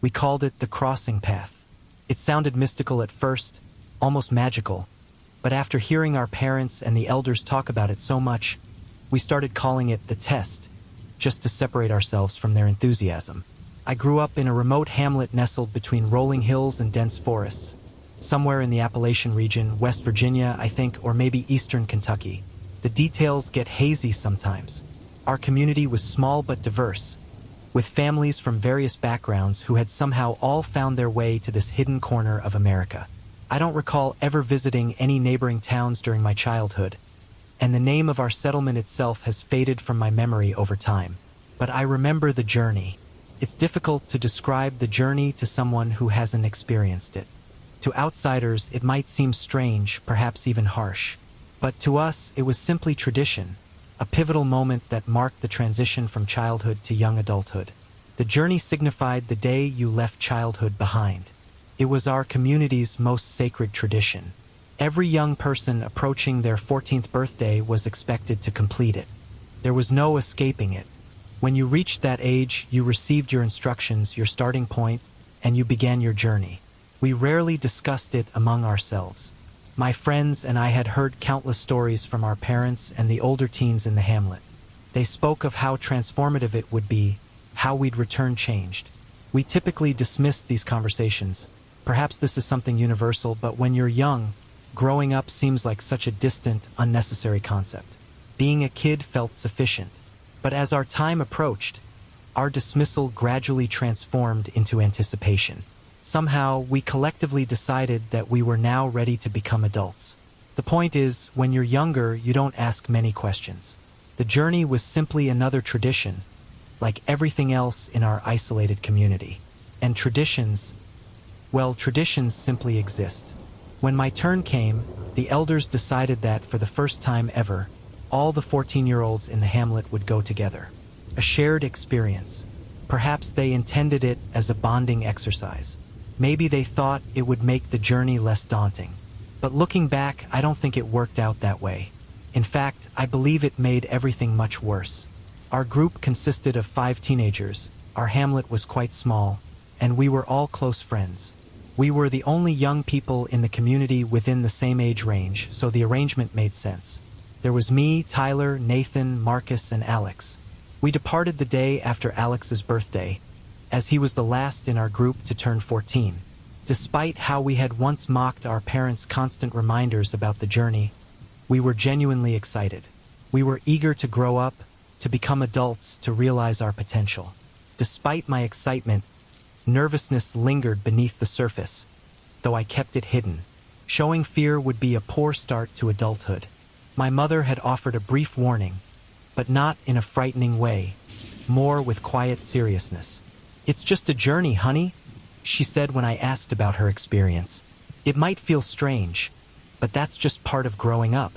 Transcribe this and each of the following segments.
We called it the crossing path. It sounded mystical at first, almost magical, but after hearing our parents and the elders talk about it so much, we started calling it the test, just to separate ourselves from their enthusiasm. I grew up in a remote hamlet nestled between rolling hills and dense forests, somewhere in the Appalachian region, West Virginia, I think, or maybe eastern Kentucky. The details get hazy sometimes. Our community was small but diverse, with families from various backgrounds who had somehow all found their way to this hidden corner of America. I don't recall ever visiting any neighboring towns during my childhood, and the name of our settlement itself has faded from my memory over time. But I remember the journey. It's difficult to describe the journey to someone who hasn't experienced it. To outsiders, it might seem strange, perhaps even harsh. But to us, it was simply tradition, a pivotal moment that marked the transition from childhood to young adulthood. The journey signified the day you left childhood behind. It was our community's most sacred tradition. Every young person approaching their 14th birthday was expected to complete it. There was no escaping it. When you reached that age, you received your instructions, your starting point, and you began your journey. We rarely discussed it among ourselves. My friends and I had heard countless stories from our parents and the older teens in the hamlet. They spoke of how transformative it would be, how we'd return changed. We typically dismissed these conversations. Perhaps this is something universal, but when you're young, growing up seems like such a distant, unnecessary concept. Being a kid felt sufficient. But as our time approached, our dismissal gradually transformed into anticipation. Somehow, we collectively decided that we were now ready to become adults. The point is, when you're younger, you don't ask many questions. The journey was simply another tradition, like everything else in our isolated community. And traditions, well, traditions simply exist. When my turn came, the elders decided that, for the first time ever, all the 14-year-olds in the hamlet would go together. A shared experience. Perhaps they intended it as a bonding exercise. Maybe they thought it would make the journey less daunting. But looking back, I don't think it worked out that way. In fact, I believe it made everything much worse. Our group consisted of 5 teenagers, our hamlet was quite small, and we were all close friends. We were the only young people in the community within the same age range, so the arrangement made sense. There was me, Tyler, Nathan, Marcus, and Alex. We departed the day after Alex's birthday, as he was the last in our group to turn 14. Despite how we had once mocked our parents' constant reminders about the journey, we were genuinely excited. We were eager to grow up, to become adults, to realize our potential. Despite my excitement, nervousness lingered beneath the surface, though I kept it hidden. Showing fear would be a poor start to adulthood. My mother had offered a brief warning, but not in a frightening way, more with quiet seriousness. "It's just a journey, honey," she said when I asked about her experience. "It might feel strange, but that's just part of growing up."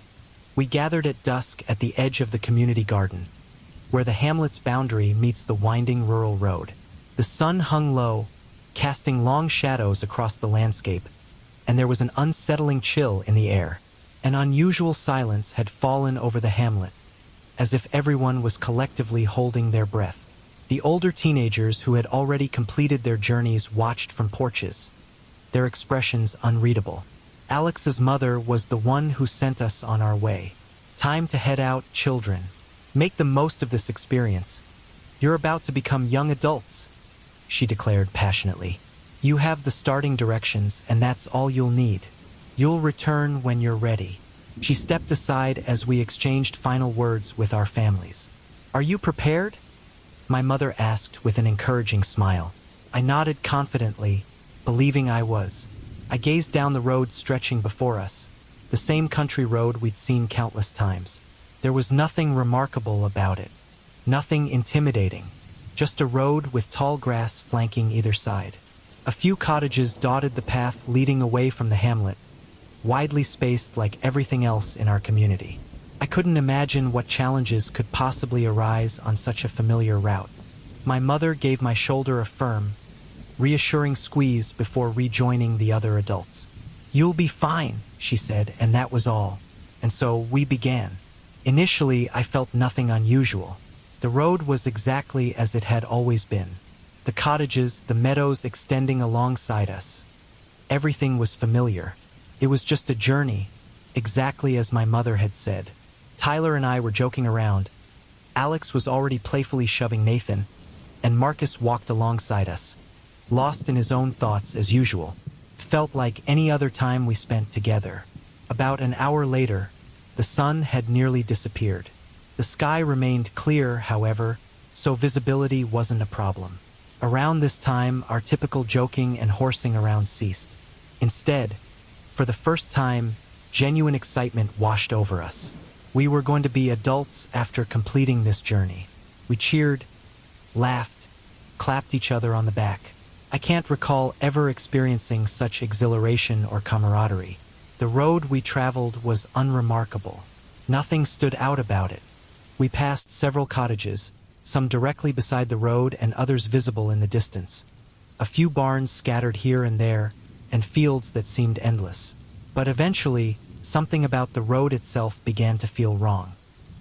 We gathered at dusk at the edge of the community garden, where the hamlet's boundary meets the winding rural road. The sun hung low, casting long shadows across the landscape, and there was an unsettling chill in the air. An unusual silence had fallen over the hamlet, as if everyone was collectively holding their breath. The older teenagers who had already completed their journeys watched from porches, their expressions unreadable. Alex's mother was the one who sent us on our way. "Time to head out, children. Make the most of this experience. You're about to become young adults," she declared passionately. "You have the starting directions, and that's all you'll need. You'll return when you're ready." She stepped aside as we exchanged final words with our families. "Are you prepared?" my mother asked with an encouraging smile. I nodded confidently, believing I was. I gazed down the road stretching before us, the same country road we'd seen countless times. There was nothing remarkable about it, nothing intimidating, just a road with tall grass flanking either side. A few cottages dotted the path leading away from the hamlet, widely spaced like everything else in our community. I couldn't imagine what challenges could possibly arise on such a familiar route. My mother gave my shoulder a firm, reassuring squeeze before rejoining the other adults. "You'll be fine," she said, and that was all. And so we began. Initially, I felt nothing unusual. The road was exactly as it had always been. The cottages, the meadows extending alongside us. Everything was familiar. It was just a journey, exactly as my mother had said. Tyler and I were joking around. Alex was already playfully shoving Nathan, and Marcus walked alongside us, lost in his own thoughts as usual. Felt like any other time we spent together. About an hour later, the sun had nearly disappeared. The sky remained clear, however, so visibility wasn't a problem. Around this time, our typical joking and horsing around ceased. Instead, for the first time, genuine excitement washed over us. We were going to be adults after completing this journey. We cheered, laughed, clapped each other on the back. I can't recall ever experiencing such exhilaration or camaraderie. The road we traveled was unremarkable. Nothing stood out about it. We passed several cottages, some directly beside the road and others visible in the distance. A few barns scattered here and there, and fields that seemed endless. But eventually, something about the road itself began to feel wrong.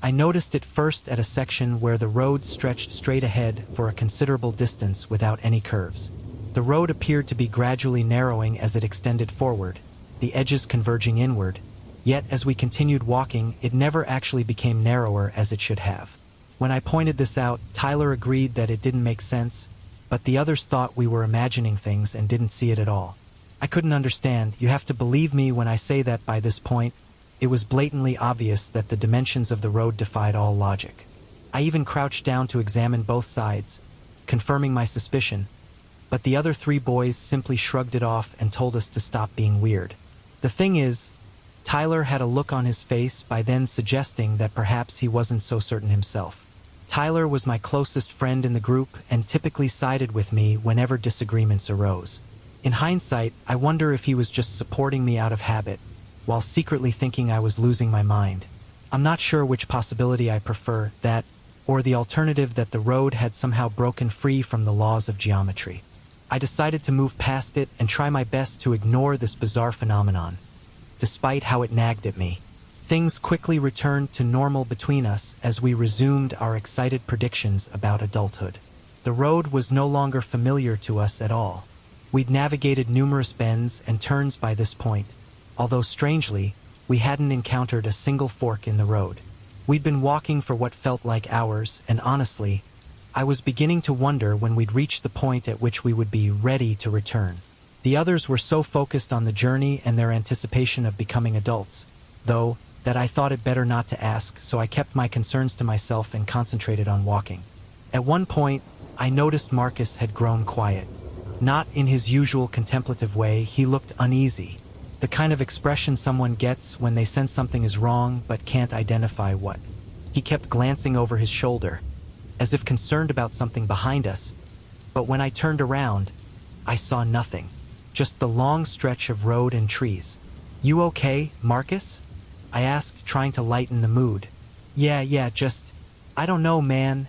I noticed it first at a section where the road stretched straight ahead for a considerable distance without any curves. The road appeared to be gradually narrowing as it extended forward, the edges converging inward, yet as we continued walking, it never actually became narrower as it should have. When I pointed this out, Tyler agreed that it didn't make sense, but the others thought we were imagining things and didn't see it at all. I couldn't understand. You have to believe me when I say that by this point, it was blatantly obvious that the dimensions of the road defied all logic. I even crouched down to examine both sides, confirming my suspicion, but the other three boys simply shrugged it off and told us to stop being weird. The thing is, Tyler had a look on his face by then suggesting that perhaps he wasn't so certain himself. Tyler was my closest friend in the group and typically sided with me whenever disagreements arose. In hindsight, I wonder if he was just supporting me out of habit, while secretly thinking I was losing my mind. I'm not sure which possibility I prefer, that, or the alternative that the road had somehow broken free from the laws of geometry. I decided to move past it and try my best to ignore this bizarre phenomenon. Despite how it nagged at me, things quickly returned to normal between us as we resumed our excited predictions about adulthood. The road was no longer familiar to us at all. We'd navigated numerous bends and turns by this point, although strangely, we hadn't encountered a single fork in the road. We'd been walking for what felt like hours, and honestly, I was beginning to wonder when we'd reach the point at which we would be ready to return. The others were so focused on the journey and their anticipation of becoming adults, though, that I thought it better not to ask, so I kept my concerns to myself and concentrated on walking. At one point, I noticed Marcus had grown quiet. Not in his usual contemplative way, he looked uneasy. The kind of expression someone gets when they sense something is wrong but can't identify what. He kept glancing over his shoulder, as if concerned about something behind us, but when I turned around, I saw nothing. Just the long stretch of road and trees. "You okay, Marcus?" I asked, trying to lighten the mood. Yeah, just, I don't know, man,"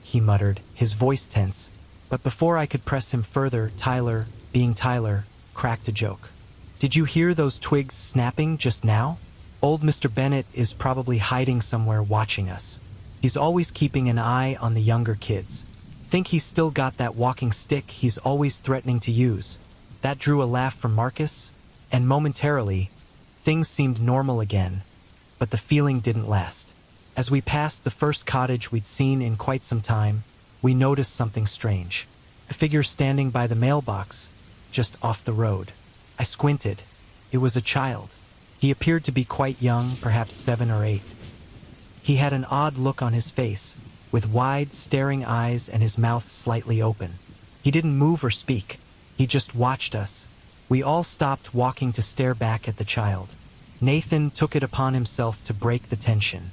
he muttered, his voice tense. But before I could press him further, Tyler, being Tyler, cracked a joke. "Did you hear those twigs snapping just now? Old Mr. Bennett is probably hiding somewhere watching us. He's always keeping an eye on the younger kids. Think he's still got that walking stick he's always threatening to use." That drew a laugh from Marcus, and momentarily, things seemed normal again, but the feeling didn't last. As we passed the first cottage we'd seen in quite some time, we noticed something strange. A figure standing by the mailbox, just off the road. I squinted. It was a child. He appeared to be quite young, perhaps 7 or 8. He had an odd look on his face, with wide, staring eyes and his mouth slightly open. He didn't move or speak. He just watched us. We all stopped walking to stare back at the child. Nathan took it upon himself to break the tension.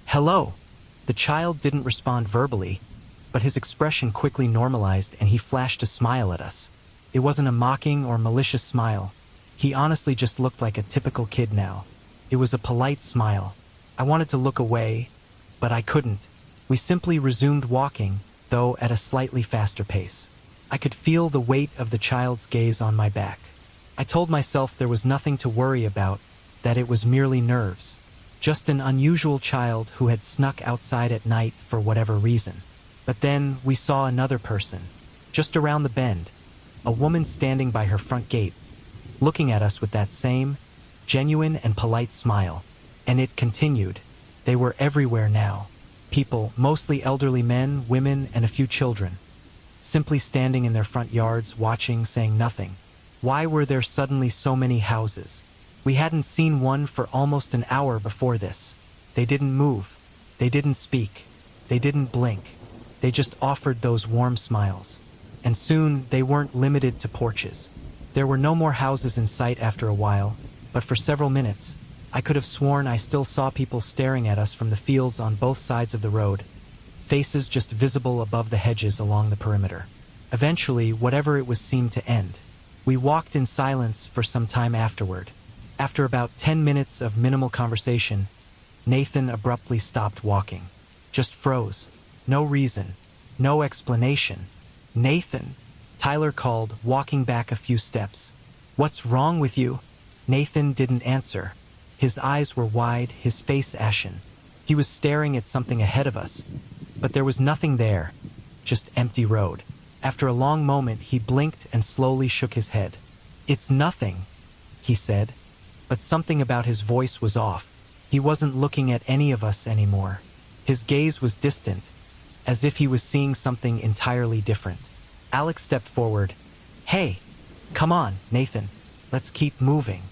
Hello." The child didn't respond verbally, but his expression quickly normalized and he flashed a smile at us. It wasn't a mocking or malicious smile. He honestly just looked like a typical kid now. It was a polite smile. I wanted to look away, but I couldn't. We simply resumed walking, though at a slightly faster pace. I could feel the weight of the child's gaze on my back. I told myself there was nothing to worry about, that it was merely nerves. Just an unusual child who had snuck outside at night for whatever reason. But then we saw another person, just around the bend, a woman standing by her front gate, looking at us with that same genuine and polite smile. And it continued. They were everywhere now. People, mostly elderly men, women, and a few children, simply standing in their front yards, watching, saying nothing. Why were there suddenly so many houses? We hadn't seen one for almost an hour before this. They didn't move. They didn't speak. They didn't blink. They just offered those warm smiles. And soon, they weren't limited to porches. There were no more houses in sight after a while, but for several minutes, I could have sworn I still saw people staring at us from the fields on both sides of the road, faces just visible above the hedges along the perimeter. Eventually, whatever it was seemed to end. We walked in silence for some time afterward. After about 10 minutes of minimal conversation, Nathan abruptly stopped walking. Just froze. No reason. No explanation. "Nathan," Tyler called, walking back a few steps. "What's wrong with you?" Nathan didn't answer. His eyes were wide, his face ashen. He was staring at something ahead of us, but there was nothing there, just empty road. After a long moment, he blinked and slowly shook his head. "It's nothing," he said, but something about his voice was off. He wasn't looking at any of us anymore. His gaze was distant, as if he was seeing something entirely different. Alex stepped forward. "Hey, come on, Nathan. Let's keep moving."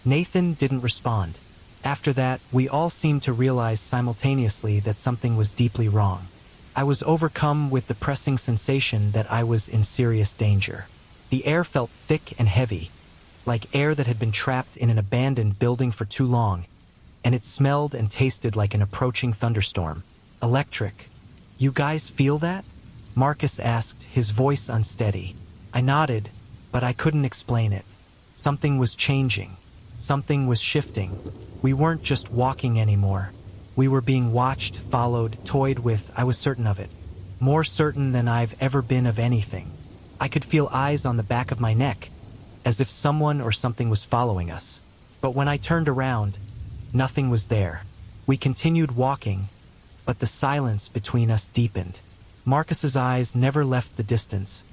Nathan didn't respond. After that, we all seemed to realize simultaneously that something was deeply wrong. I was overcome with the pressing sensation that I was in serious danger. The air felt thick and heavy, like air that had been trapped in an abandoned building for too long, and it smelled and tasted like an approaching thunderstorm. Electric. "You guys feel that?" Marcus asked, his voice unsteady. I nodded, but I couldn't explain it. Something was changing. Something was shifting. We weren't just walking anymore. We were being watched, followed, toyed with. I was certain of it. More certain than I've ever been of anything. I could feel eyes on the back of my neck, as if someone or something was following us. But when I turned around, nothing was there. We continued walking, but the silence between us deepened. Marcus's eyes never left the distance,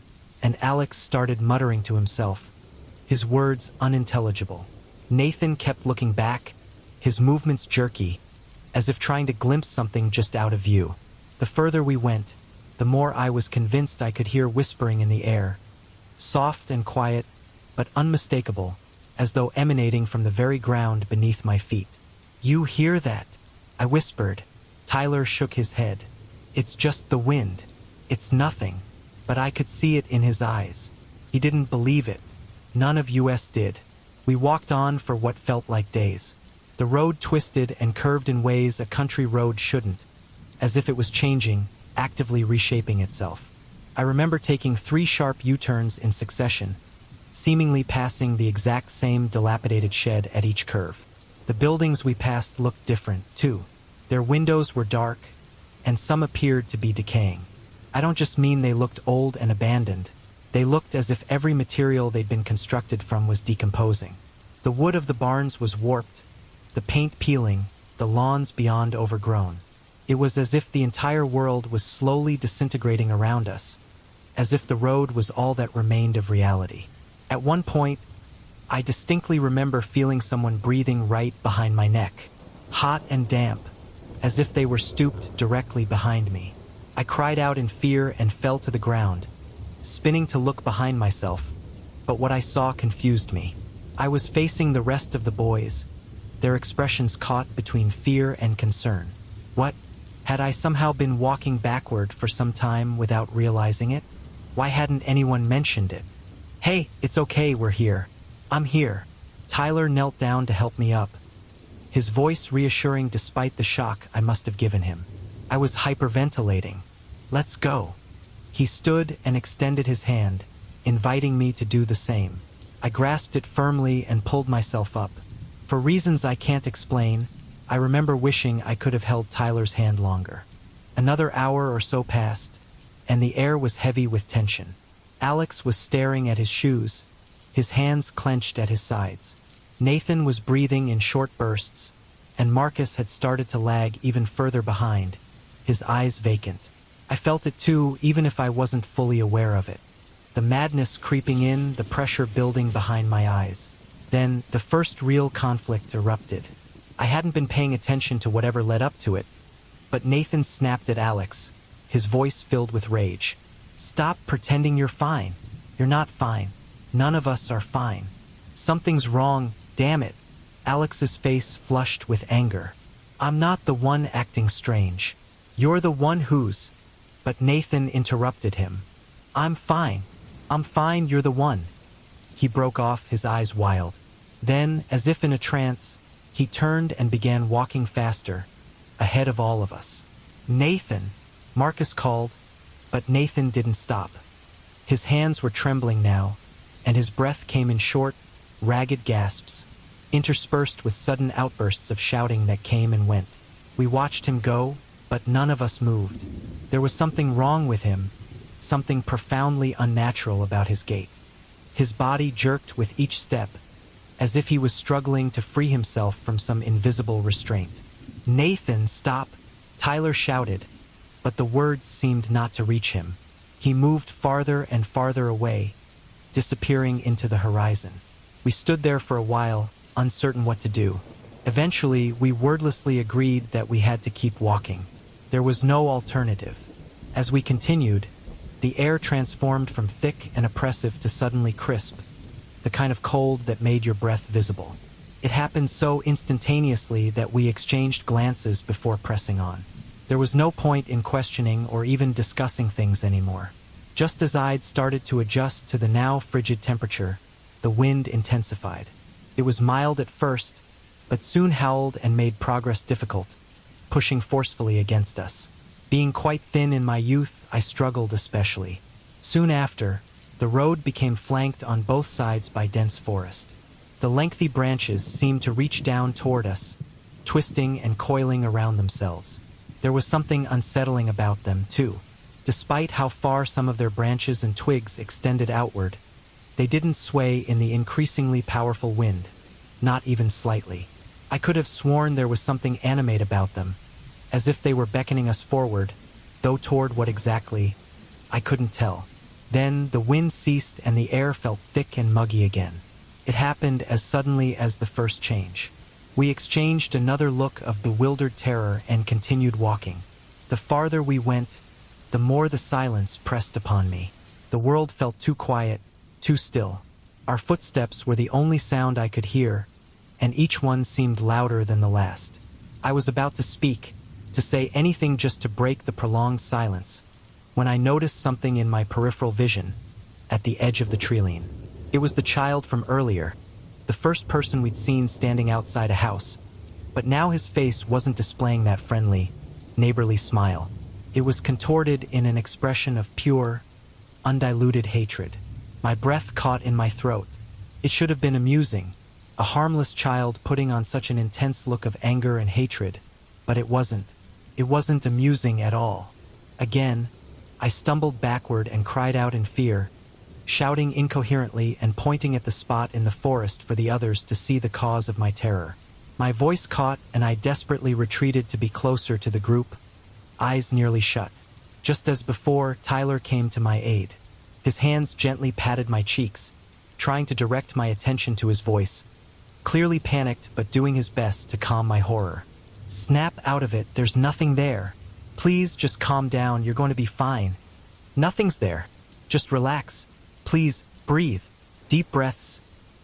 and Alex started muttering to himself, his words unintelligible. Nathan kept looking back, his movements jerky, as if trying to glimpse something just out of view. The further we went, the more I was convinced I could hear whispering in the air, soft and quiet, but unmistakable, as though emanating from the very ground beneath my feet. "You hear that?" I whispered. Tyler shook his head. "It's just the wind. It's nothing." But I could see it in his eyes. He didn't believe it. None of us did. We walked on for what felt like days. The road twisted and curved in ways a country road shouldn't, as if it was changing, actively reshaping itself. I remember taking 3 sharp U-turns in succession, seemingly passing the exact same dilapidated shed at each curve. The buildings we passed looked different, too. Their windows were dark, and some appeared to be decaying. I don't just mean they looked old and abandoned. They looked as if every material they'd been constructed from was decomposing. The wood of the barns was warped, the paint peeling, the lawns beyond overgrown. It was as if the entire world was slowly disintegrating around us, as if the road was all that remained of reality. At one point, I distinctly remember feeling someone breathing right behind my neck, hot and damp, as if they were stooped directly behind me. I cried out in fear and fell to the ground, spinning to look behind myself, but what I saw confused me. I was facing the rest of the boys, their expressions caught between fear and concern. What? Had I somehow been walking backward for some time without realizing it? Why hadn't anyone mentioned it? "Hey, it's okay, we're here. I'm here." Tyler knelt down to help me up, his voice reassuring despite the shock I must have given him. I was hyperventilating. "Let's go." He stood and extended his hand, inviting me to do the same. I grasped it firmly and pulled myself up. For reasons I can't explain, I remember wishing I could have held Tyler's hand longer. Another hour or so passed, and the air was heavy with tension. Alex was staring at his shoes, his hands clenched at his sides. Nathan was breathing in short bursts, and Marcus had started to lag even further behind, his eyes vacant. I felt it too, even if I wasn't fully aware of it. The madness creeping in, the pressure building behind my eyes. Then, the first real conflict erupted. I hadn't been paying attention to whatever led up to it, but Nathan snapped at Alex, his voice filled with rage. "Stop pretending you're fine. You're not fine. None of us are fine. Something's wrong, damn it." Alex's face flushed with anger. "I'm not the one acting strange. You're the one who's—" But Nathan interrupted him. "I'm fine. I'm fine, you're the one." He broke off, his eyes wild. Then, as if in a trance, he turned and began walking faster, ahead of all of us. "Nathan!" Marcus called, but Nathan didn't stop. His hands were trembling now, and his breath came in short, ragged gasps, interspersed with sudden outbursts of shouting that came and went. We watched him go, but none of us moved. There was something wrong with him, something profoundly unnatural about his gait. His body jerked with each step, as if he was struggling to free himself from some invisible restraint. "Nathan, stop!" Tyler shouted, but the words seemed not to reach him. He moved farther and farther away, disappearing into the horizon. We stood there for a while, uncertain what to do. Eventually, we wordlessly agreed that we had to keep walking. There was no alternative. As we continued, the air transformed from thick and oppressive to suddenly crisp, the kind of cold that made your breath visible. It happened so instantaneously that we exchanged glances before pressing on. There was no point in questioning or even discussing things anymore. Just as I'd started to adjust to the now frigid temperature, the wind intensified. It was mild at first, but soon howled and made progress difficult, pushing forcefully against us. Being quite thin in my youth, I struggled especially. Soon after, the road became flanked on both sides by dense forest. The lengthy branches seemed to reach down toward us, twisting and coiling around themselves. There was something unsettling about them, too. Despite how far some of their branches and twigs extended outward, they didn't sway in the increasingly powerful wind, not even slightly. I could have sworn there was something animate about them, as if they were beckoning us forward, though toward what exactly, I couldn't tell. Then the wind ceased and the air felt thick and muggy again. It happened as suddenly as the first change. We exchanged another look of bewildered terror and continued walking. The farther we went, the more the silence pressed upon me. The world felt too quiet, too still. Our footsteps were the only sound I could hear, and each one seemed louder than the last. I was about to speak, to say anything just to break the prolonged silence, when I noticed something in my peripheral vision, at the edge of the treeline. It was the child from earlier, the first person we'd seen standing outside a house, but now his face wasn't displaying that friendly, neighborly smile. It was contorted in an expression of pure, undiluted hatred. My breath caught in my throat. It should have been amusing, a harmless child putting on such an intense look of anger and hatred, but it wasn't. It wasn't amusing at all. Again, I stumbled backward and cried out in fear, shouting incoherently and pointing at the spot in the forest for the others to see the cause of my terror. My voice caught and I desperately retreated to be closer to the group, eyes nearly shut. Just as before, Tyler came to my aid. His hands gently patted my cheeks, trying to direct my attention to his voice, clearly panicked but doing his best to calm my horror. "Snap out of it, there's nothing there. Please just calm down, you're going to be fine. Nothing's there. Just relax. Please, breathe. Deep breaths.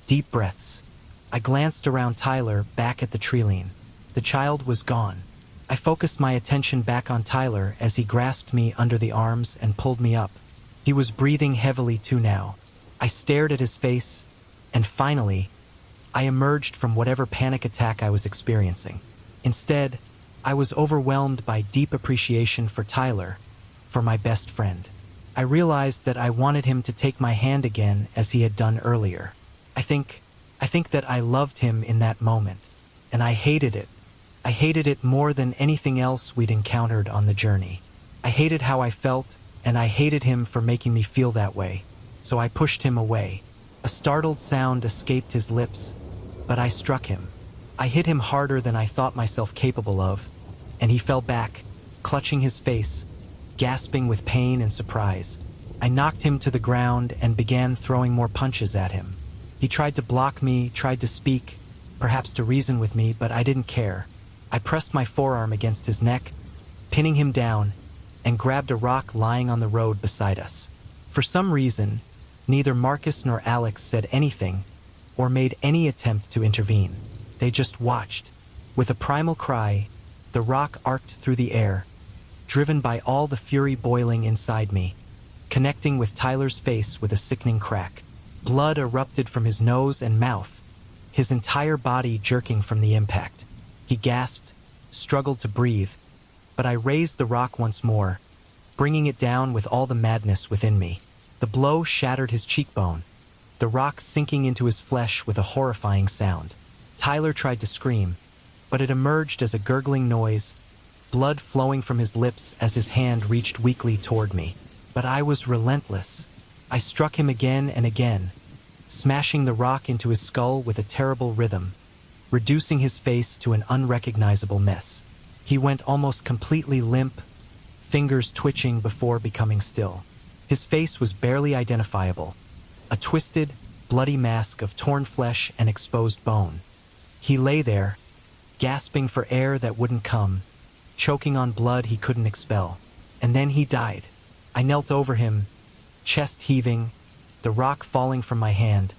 Deep breaths." I glanced around Tyler, back at the treeline. The child was gone. I focused my attention back on Tyler as he grasped me under the arms and pulled me up. He was breathing heavily too now. I stared at his face, and finally, I emerged from whatever panic attack I was experiencing. Instead, I was overwhelmed by deep appreciation for Tyler, for my best friend. I realized that I wanted him to take my hand again as he had done earlier. I think that I loved him in that moment, and I hated it. I hated it more than anything else we'd encountered on the journey. I hated how I felt, and I hated him for making me feel that way, so I pushed him away. A startled sound escaped his lips, but I struck him. I hit him harder than I thought myself capable of, and he fell back, clutching his face, gasping with pain and surprise. I knocked him to the ground and began throwing more punches at him. He tried to block me, tried to speak, perhaps to reason with me, but I didn't care. I pressed my forearm against his neck, pinning him down, and grabbed a rock lying on the road beside us. For some reason, neither Marcus nor Alex said anything or made any attempt to intervene. They just watched. With a primal cry, the rock arced through the air, driven by all the fury boiling inside me, connecting with Tyler's face with a sickening crack. Blood erupted from his nose and mouth, his entire body jerking from the impact. He gasped, struggled to breathe, but I raised the rock once more, bringing it down with all the madness within me. The blow shattered his cheekbone, the rock sinking into his flesh with a horrifying sound. Tyler tried to scream, but it emerged as a gurgling noise, blood flowing from his lips as his hand reached weakly toward me. But I was relentless. I struck him again and again, smashing the rock into his skull with a terrible rhythm, reducing his face to an unrecognizable mess. He went almost completely limp, fingers twitching before becoming still. His face was barely identifiable, a twisted, bloody mask of torn flesh and exposed bone. He lay there, gasping for air that wouldn't come, choking on blood he couldn't expel. And then he died. I knelt over him, chest heaving, the rock falling from my hand,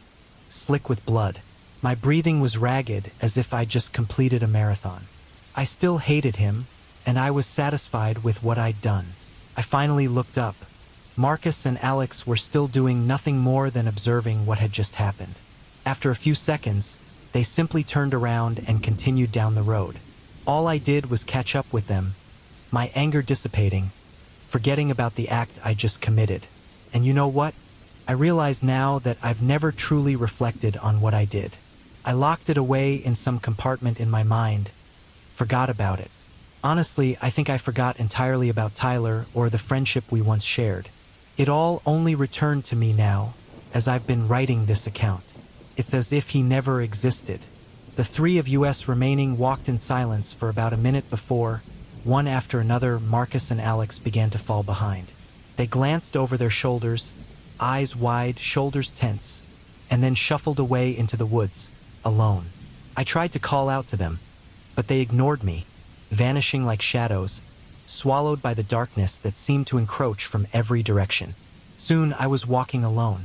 slick with blood. My breathing was ragged, as if I'd just completed a marathon. I still hated him, and I was satisfied with what I'd done. I finally looked up. Marcus and Alex were still doing nothing more than observing what had just happened. After a few seconds, they simply turned around and continued down the road. All I did was catch up with them, my anger dissipating, forgetting about the act I just committed. And you know what? I realize now that I've never truly reflected on what I did. I locked it away in some compartment in my mind, forgot about it. Honestly, I think I forgot entirely about Tyler or the friendship we once shared. It all only returned to me now, as I've been writing this account. It's as if he never existed. The three of us remaining walked in silence for about a minute before, one after another, Marcus and Alex began to fall behind. They glanced over their shoulders, eyes wide, shoulders tense, and then shuffled away into the woods, alone. I tried to call out to them, but they ignored me, vanishing like shadows, swallowed by the darkness that seemed to encroach from every direction. Soon I was walking alone.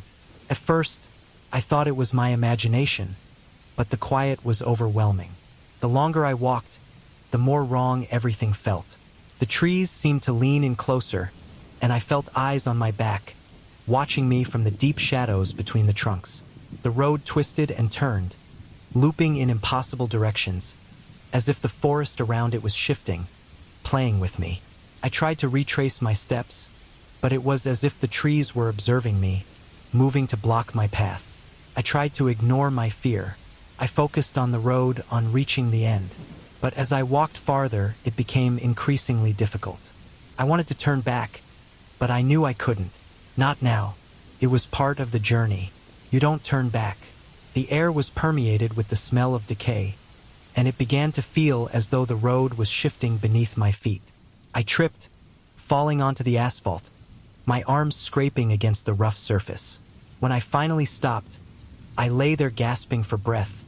At first, I thought it was my imagination, but the quiet was overwhelming. The longer I walked, the more wrong everything felt. The trees seemed to lean in closer, and I felt eyes on my back, watching me from the deep shadows between the trunks. The road twisted and turned, looping in impossible directions, as if the forest around it was shifting, playing with me. I tried to retrace my steps, but it was as if the trees were observing me, moving to block my path. I tried to ignore my fear. I focused on the road, on reaching the end. But as I walked farther, it became increasingly difficult. I wanted to turn back, but I knew I couldn't. Not now. It was part of the journey. You don't turn back. The air was permeated with the smell of decay, and it began to feel as though the road was shifting beneath my feet. I tripped, falling onto the asphalt, my arms scraping against the rough surface. When I finally stopped, I lay there gasping for breath,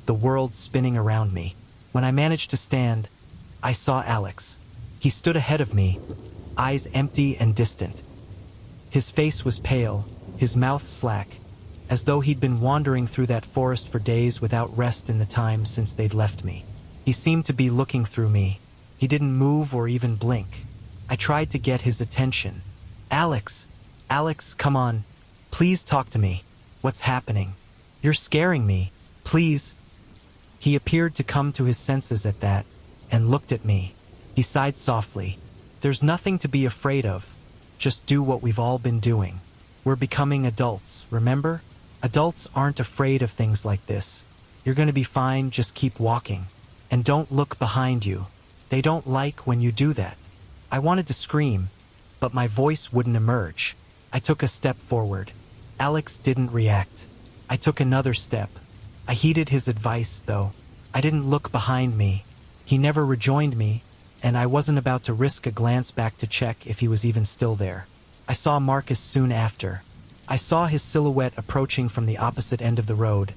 the world spinning around me. When I managed to stand, I saw Alex. He stood ahead of me, eyes empty and distant. His face was pale, his mouth slack, as though he'd been wandering through that forest for days without rest in the time since they'd left me. He seemed to be looking through me. He didn't move or even blink. I tried to get his attention. Alex, come on. Please talk to me. What's happening? You're scaring me. Please. He appeared to come to his senses at that, and looked at me. He sighed softly. There's nothing to be afraid of. Just do what we've all been doing. We're becoming adults, remember? Adults aren't afraid of things like this. You're going to be fine, just keep walking. And don't look behind you. They don't like when you do that. I wanted to scream, but my voice wouldn't emerge. I took a step forward. Alex didn't react. I took another step. I heeded his advice, though. I didn't look behind me. He never rejoined me, and I wasn't about to risk a glance back to check if he was even still there. I saw Marcus soon after. I saw his silhouette approaching from the opposite end of the road,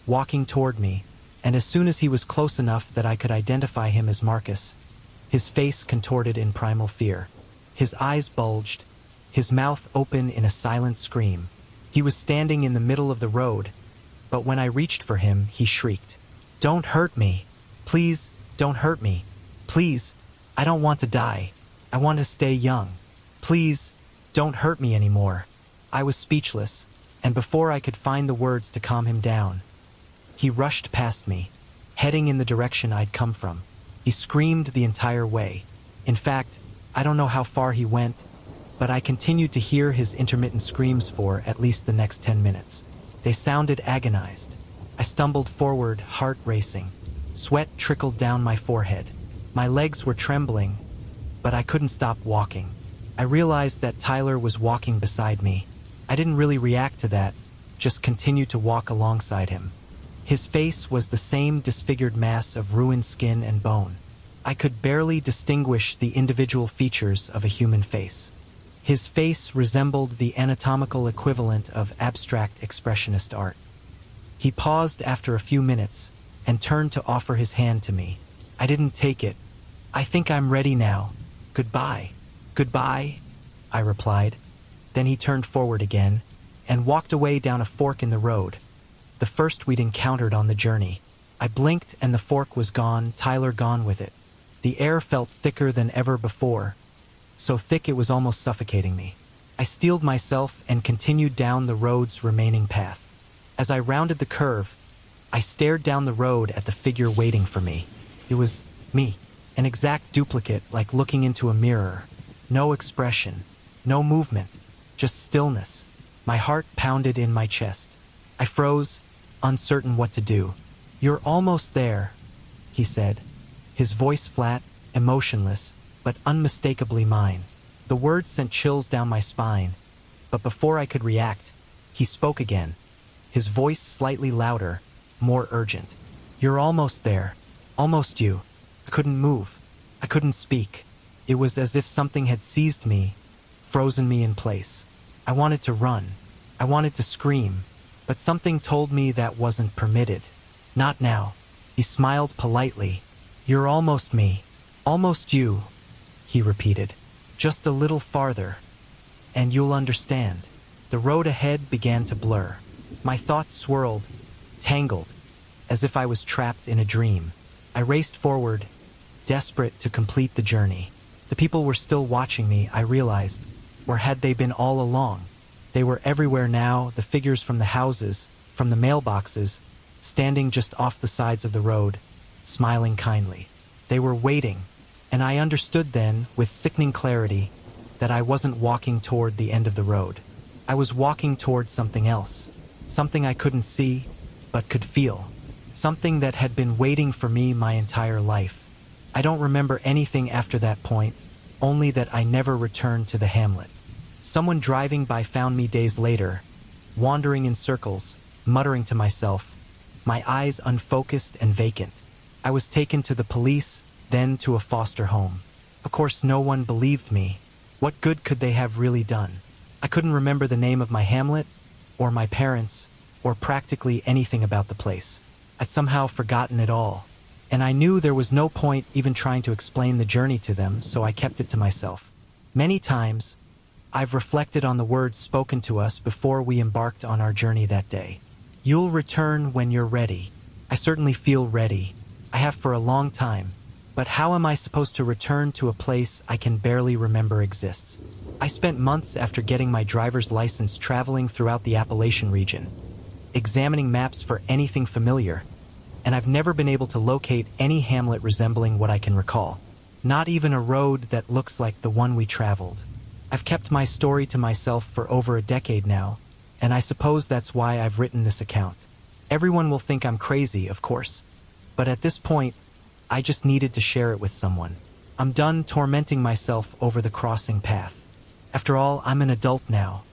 walking toward me, and as soon as he was close enough that I could identify him as Marcus, his face contorted in primal fear. His eyes bulged, his mouth open in a silent scream. He was standing in the middle of the road, but when I reached for him, he shrieked, "Don't hurt me! Please, don't hurt me! Please, I don't want to die. I want to stay young. Please, don't hurt me anymore." I was speechless, and before I could find the words to calm him down, he rushed past me, heading in the direction I'd come from. He screamed the entire way. In fact, I don't know how far he went, but I continued to hear his intermittent screams for at least the next 10 minutes. They sounded agonized. I stumbled forward, heart racing. Sweat trickled down my forehead. My legs were trembling, but I couldn't stop walking. I realized that Tyler was walking beside me. I didn't really react to that, just continued to walk alongside him. His face was the same disfigured mass of ruined skin and bone. I could barely distinguish the individual features of a human face. His face resembled the anatomical equivalent of abstract expressionist art. He paused after a few minutes and turned to offer his hand to me. I didn't take it. "I think I'm ready now. Goodbye." "Goodbye," I replied. Then he turned forward again and walked away down a fork in the road, the first we'd encountered on the journey. I blinked and the fork was gone, Tyler gone with it. The air felt thicker than ever before, so thick it was almost suffocating me. I steeled myself and continued down the road's remaining path. As I rounded the curve, I stared down the road at the figure waiting for me. It was me, an exact duplicate, like looking into a mirror. No expression, no movement, just stillness. My heart pounded in my chest. I froze, uncertain what to do. "You're almost there," he said, his voice flat, emotionless, but unmistakably mine. The words sent chills down my spine, but before I could react, he spoke again, his voice slightly louder, more urgent. "You're almost there. Almost you." I couldn't move. I couldn't speak. It was as if something had seized me, frozen me in place. I wanted to run. I wanted to scream, but something told me that wasn't permitted. "Not now." He smiled politely. "You're almost me. Almost you," he repeated. "Just a little farther, and you'll understand." The road ahead began to blur. My thoughts swirled, tangled, as if I was trapped in a dream. I raced forward, desperate to complete the journey. The people were still watching me, I realized. Or had they been all along? They were everywhere now, the figures from the houses, from the mailboxes, standing just off the sides of the road, smiling kindly. They were waiting, and I understood then, with sickening clarity, that I wasn't walking toward the end of the road. I was walking toward something else, something I couldn't see, but could feel, something that had been waiting for me my entire life. I don't remember anything after that point, only that I never returned to the hamlet. Someone driving by found me days later, wandering in circles, muttering to myself, my eyes unfocused and vacant. I was taken to the police, then to a foster home. Of course, no one believed me. What good could they have really done? I couldn't remember the name of my hamlet, or my parents, or practically anything about the place. I'd somehow forgotten it all. And I knew there was no point even trying to explain the journey to them, so I kept it to myself. Many times, I've reflected on the words spoken to us before we embarked on our journey that day. "You'll return when you're ready." I certainly feel ready. I have for a long time. But how am I supposed to return to a place I can barely remember exists? I spent months after getting my driver's license traveling throughout the Appalachian region, examining maps for anything familiar, and I've never been able to locate any hamlet resembling what I can recall. Not even a road that looks like the one we traveled. I've kept my story to myself for over a decade now, and I suppose that's why I've written this account. Everyone will think I'm crazy, of course, but at this point, I just needed to share it with someone. I'm done tormenting myself over the crossing path. After all, I'm an adult now,